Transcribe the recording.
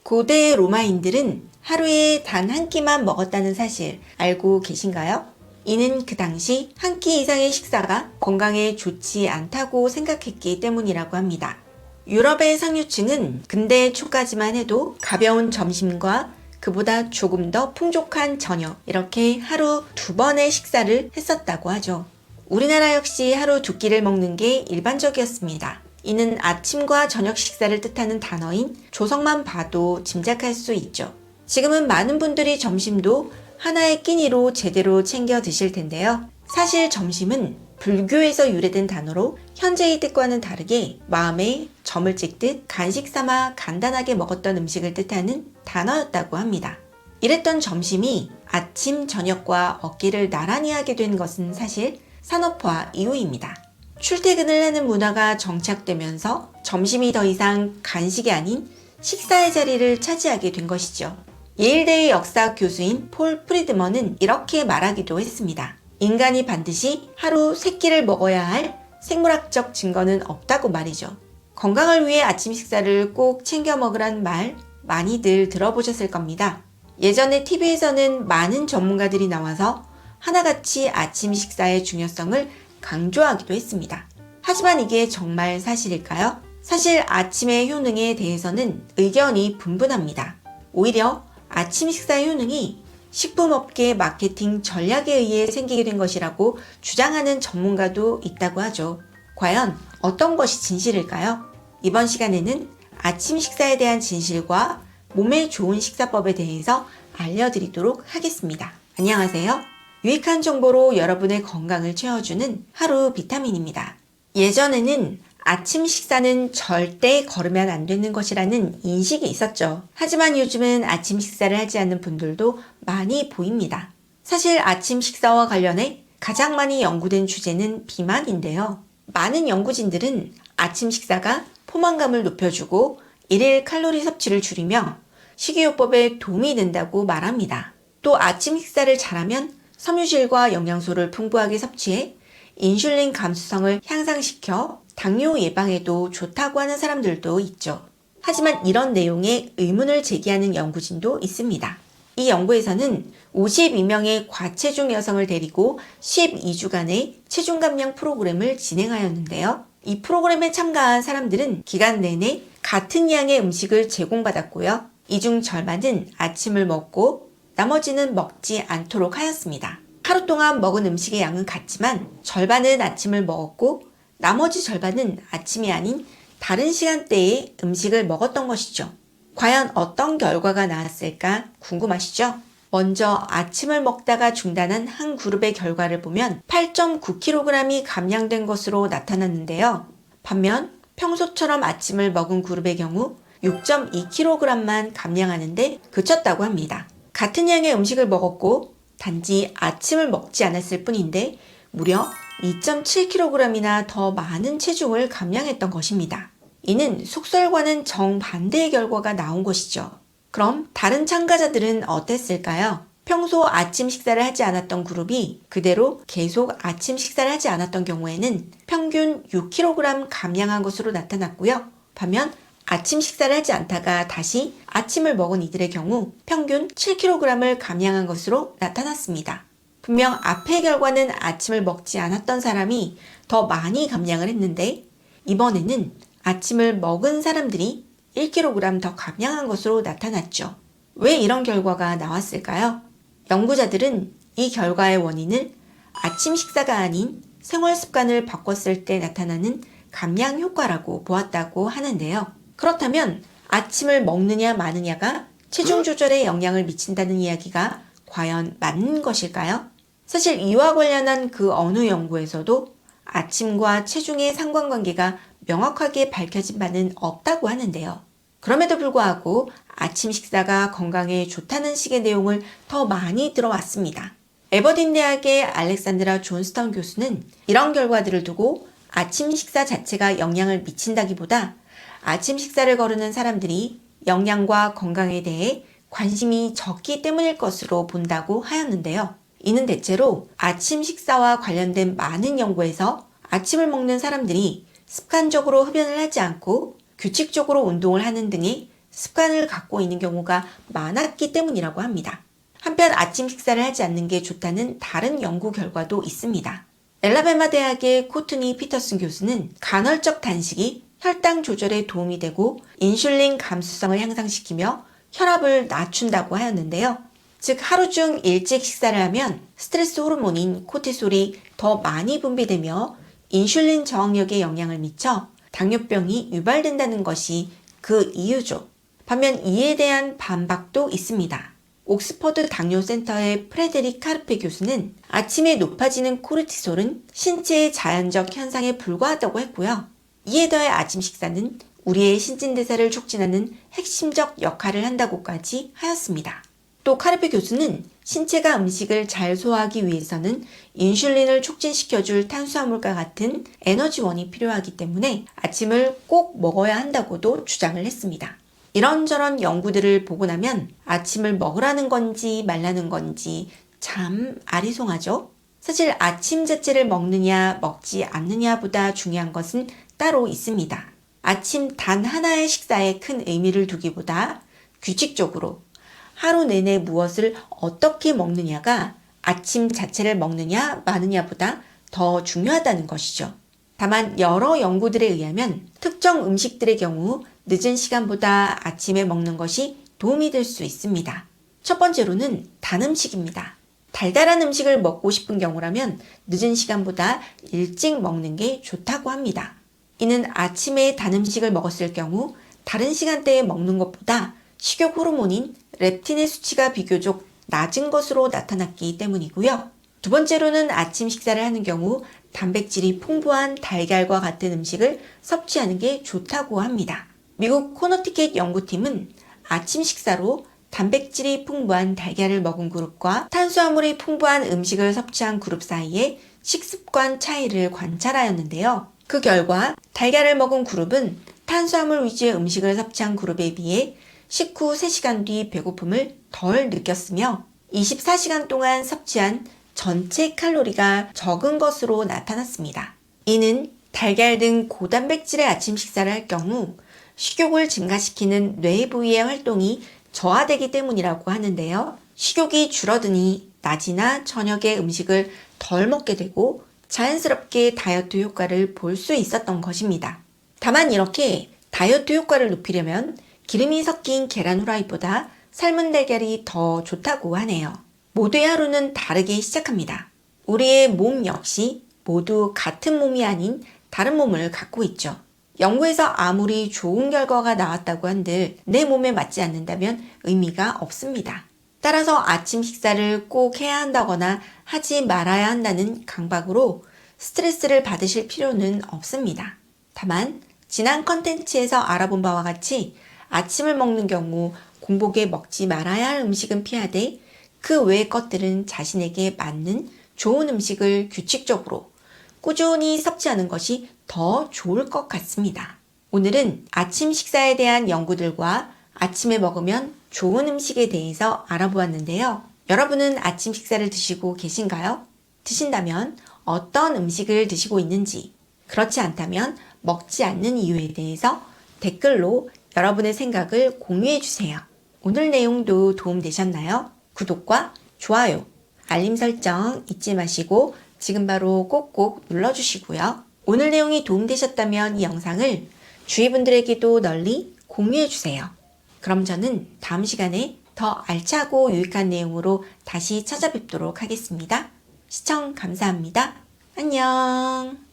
고대 로마인들은 하루에 단 한 끼만 먹었다는 사실 알고 계신가요? 이는 그 당시 한 끼 이상의 식사가 건강에 좋지 않다고 생각했기 때문이라고 합니다. 유럽의 상류층은 근대 초까지만 해도 가벼운 점심과 그보다 조금 더 풍족한 저녁, 이렇게 하루 2번의 식사를 했었다고 하죠. 우리나라 역시 하루 2끼를 먹는 게 일반적이었습니다. 이는 아침과 저녁 식사를 뜻하는 단어인 조석만 봐도 짐작할 수 있죠. 지금은 많은 분들이 점심도 하나의 끼니로 제대로 챙겨 드실 텐데요. 사실 점심은 불교에서 유래된 단어로 현재의 뜻과는 다르게 마음에 점을 찍듯 간식 삼아 간단하게 먹었던 음식을 뜻하는 단어였다고 합니다. 이랬던 점심이 아침, 저녁과 어깨를 나란히 하게 된 것은 사실 산업화 이후입니다. 출퇴근을 하는 문화가 정착되면서 점심이 더 이상 간식이 아닌 식사의 자리를 차지하게 된 것이죠. 예일대의 역사 교수인 폴 프리드먼은 이렇게 말하기도 했습니다. 인간이 반드시 하루 3끼를 먹어야 할 생물학적 증거는 없다고 말이죠. 건강을 위해 아침 식사를 꼭 챙겨 먹으란 말 많이들 들어보셨을 겁니다. 예전에 TV에서는 많은 전문가들이 나와서 하나같이 아침 식사의 중요성을 강조하기도 했습니다. 하지만 이게 정말 사실일까요? 사실 아침의 효능에 대해서는 의견이 분분합니다. 오히려 아침 식사의 효능이 식품업계 마케팅 전략에 의해 생기게 된 것이라고 주장하는 전문가도 있다고 하죠. 과연 어떤 것이 진실일까요? 이번 시간에는 아침 식사에 대한 진실과 몸에 좋은 식사법에 대해서 알려드리도록 하겠습니다. 안녕하세요. 유익한 정보로 여러분의 건강을 채워주는 하루 비타민입니다. 예전에는 아침 식사는 절대 거르면 안 되는 것이라는 인식이 있었죠. 하지만 요즘은 아침 식사를 하지 않는 분들도 많이 보입니다. 사실 아침 식사와 관련해 가장 많이 연구된 주제는 비만인데요. 많은 연구진들은 아침 식사가 포만감을 높여주고 일일 칼로리 섭취를 줄이며 식이요법에 도움이 된다고 말합니다. 또 아침 식사를 잘하면 섬유질과 영양소를 풍부하게 섭취해 인슐린 감수성을 향상시켜 당뇨 예방에도 좋다고 하는 사람들도 있죠. 하지만 이런 내용에 의문을 제기하는 연구진도 있습니다. 이 연구에서는 52명의 과체중 여성을 데리고 12주간의 체중 감량 프로그램을 진행하였는데요. 이 프로그램에 참가한 사람들은 기간 내내 같은 양의 음식을 제공받았고요. 이 중 절반은 아침을 먹고 나머지는 먹지 않도록 하였습니다. 하루 동안 먹은 음식의 양은 같지만 절반은 아침을 먹었고 나머지 절반은 아침이 아닌 다른 시간대에 음식을 먹었던 것이죠. 과연 어떤 결과가 나왔을까 궁금하시죠? 먼저 아침을 먹다가 중단한 한 그룹의 결과를 보면 8.9kg이 감량된 것으로 나타났는데요. 반면 평소처럼 아침을 먹은 그룹의 경우 6.2kg만 감량하는데 그쳤다고 합니다. 같은 양의 음식을 먹었고 단지 아침을 먹지 않았을 뿐인데 무려 2.7kg이나 더 많은 체중을 감량했던 것입니다. 이는 속설과는 정반대의 결과가 나온 것이죠. 그럼 다른 참가자들은 어땠을까요? 평소 아침 식사를 하지 않았던 그룹이 그대로 계속 아침 식사를 하지 않았던 경우에는 평균 6kg 감량한 것으로 나타났고요. 반면 아침 식사를 하지 않다가 다시 아침을 먹은 이들의 경우 평균 7kg을 감량한 것으로 나타났습니다. 분명 앞의 결과는 아침을 먹지 않았던 사람이 더 많이 감량을 했는데 이번에는 아침을 먹은 사람들이 1kg 더 감량한 것으로 나타났죠. 왜 이런 결과가 나왔을까요? 연구자들은 이 결과의 원인을 아침 식사가 아닌 생활 습관을 바꿨을 때 나타나는 감량 효과라고 보았다고 하는데요. 그렇다면 아침을 먹느냐 마느냐가 체중 조절에 영향을 미친다는 이야기가 과연 맞는 것일까요? 사실 이와 관련한 그 어느 연구에서도 아침과 체중의 상관관계가 명확하게 밝혀진 바는 없다고 하는데요. 그럼에도 불구하고 아침 식사가 건강에 좋다는 식의 내용을 더 많이 들어왔습니다. 에버딘 대학의 알렉산드라 존스턴 교수는 이런 결과들을 두고 아침 식사 자체가 영향을 미친다기보다 아침 식사를 거르는 사람들이 영양과 건강에 대해 관심이 적기 때문일 것으로 본다고 하였는데요. 이는 대체로 아침 식사와 관련된 많은 연구에서 아침을 먹는 사람들이 습관적으로 흡연을 하지 않고 규칙적으로 운동을 하는 등의 습관을 갖고 있는 경우가 많았기 때문이라고 합니다. 한편 아침 식사를 하지 않는 게 좋다는 다른 연구 결과도 있습니다. 엘라베마 대학의 코트니 피터슨 교수는 간헐적 단식이 혈당 조절에 도움이 되고 인슐린 감수성을 향상시키며 혈압을 낮춘다고 하였는데요. 즉 하루 중 일찍 식사를 하면 스트레스 호르몬인 코티솔이 더 많이 분비되며 인슐린 저항력에 영향을 미쳐 당뇨병이 유발된다는 것이 그 이유죠. 반면 이에 대한 반박도 있습니다. 옥스퍼드 당뇨센터의 프레데릭 카르페 교수는 아침에 높아지는 코르티솔은 신체의 자연적 현상에 불과하다고 했고요. 이에 더해 아침 식사는 우리의 신진대사를 촉진하는 핵심적 역할을 한다고까지 하였습니다. 또 카르페 교수는 신체가 음식을 잘 소화하기 위해서는 인슐린을 촉진시켜줄 탄수화물과 같은 에너지원이 필요하기 때문에 아침을 꼭 먹어야 한다고도 주장을 했습니다. 이런저런 연구들을 보고 나면 아침을 먹으라는 건지 말라는 건지 참 아리송하죠? 사실 아침 자체를 먹느냐 먹지 않느냐보다 중요한 것은 따로 있습니다. 아침 단 하나의 식사에 큰 의미를 두기보다 규칙적으로 하루 내내 무엇을 어떻게 먹느냐가 아침 자체를 먹느냐 마느냐보다 더 중요하다는 것이죠. 다만 여러 연구들에 의하면 특정 음식들의 경우 늦은 시간보다 아침에 먹는 것이 도움이 될 수 있습니다. 첫 번째로는 단 음식입니다. 달달한 음식을 먹고 싶은 경우라면 늦은 시간보다 일찍 먹는 게 좋다고 합니다. 이는 아침에 단 음식을 먹었을 경우 다른 시간대에 먹는 것보다 식욕 호르몬인 렙틴의 수치가 비교적 낮은 것으로 나타났기 때문이고요. 두 번째로는 아침 식사를 하는 경우 단백질이 풍부한 달걀과 같은 음식을 섭취하는 게 좋다고 합니다. 미국 코너티켓 연구팀은 아침 식사로 단백질이 풍부한 달걀을 먹은 그룹과 탄수화물이 풍부한 음식을 섭취한 그룹 사이에 식습관 차이를 관찰하였는데요. 그 결과 달걀을 먹은 그룹은 탄수화물 위주의 음식을 섭취한 그룹에 비해 식후 3시간 뒤 배고픔을 덜 느꼈으며 24시간 동안 섭취한 전체 칼로리가 적은 것으로 나타났습니다. 이는 달걀 등 고단백질의 아침 식사를 할 경우 식욕을 증가시키는 뇌 부위의 활동이 저하되기 때문이라고 하는데요. 식욕이 줄어드니 낮이나 저녁에 음식을 덜 먹게 되고 자연스럽게 다이어트 효과를 볼 수 있었던 것입니다. 다만 이렇게 다이어트 효과를 높이려면 기름이 섞인 계란 후라이보다 삶은 달걀이 더 좋다고 하네요. 모두의 하루는 다르게 시작합니다. 우리의 몸 역시 모두 같은 몸이 아닌 다른 몸을 갖고 있죠. 연구에서 아무리 좋은 결과가 나왔다고 한들 내 몸에 맞지 않는다면 의미가 없습니다. 따라서 아침 식사를 꼭 해야 한다거나 하지 말아야 한다는 강박으로 스트레스를 받으실 필요는 없습니다. 다만 지난 컨텐츠에서 알아본 바와 같이 아침을 먹는 경우 공복에 먹지 말아야 할 음식은 피하되 그 외의 것들은 자신에게 맞는 좋은 음식을 규칙적으로 꾸준히 섭취하는 것이 더 좋을 것 같습니다. 오늘은 아침 식사에 대한 연구들과 아침에 먹으면 좋은 음식에 대해서 알아보았는데요. 여러분은 아침 식사를 드시고 계신가요? 드신다면 어떤 음식을 드시고 있는지, 그렇지 않다면 먹지 않는 이유에 대해서 댓글로 여러분의 생각을 공유해 주세요. 오늘 내용도 도움되셨나요? 구독과 좋아요, 알림 설정 잊지 마시고 지금 바로 꼭꼭 눌러주시고요. 오늘 내용이 도움되셨다면 이 영상을 주위 분들에게도 널리 공유해 주세요. 그럼 저는 다음 시간에 더 알차고 유익한 내용으로 다시 찾아뵙도록 하겠습니다. 시청 감사합니다. 안녕.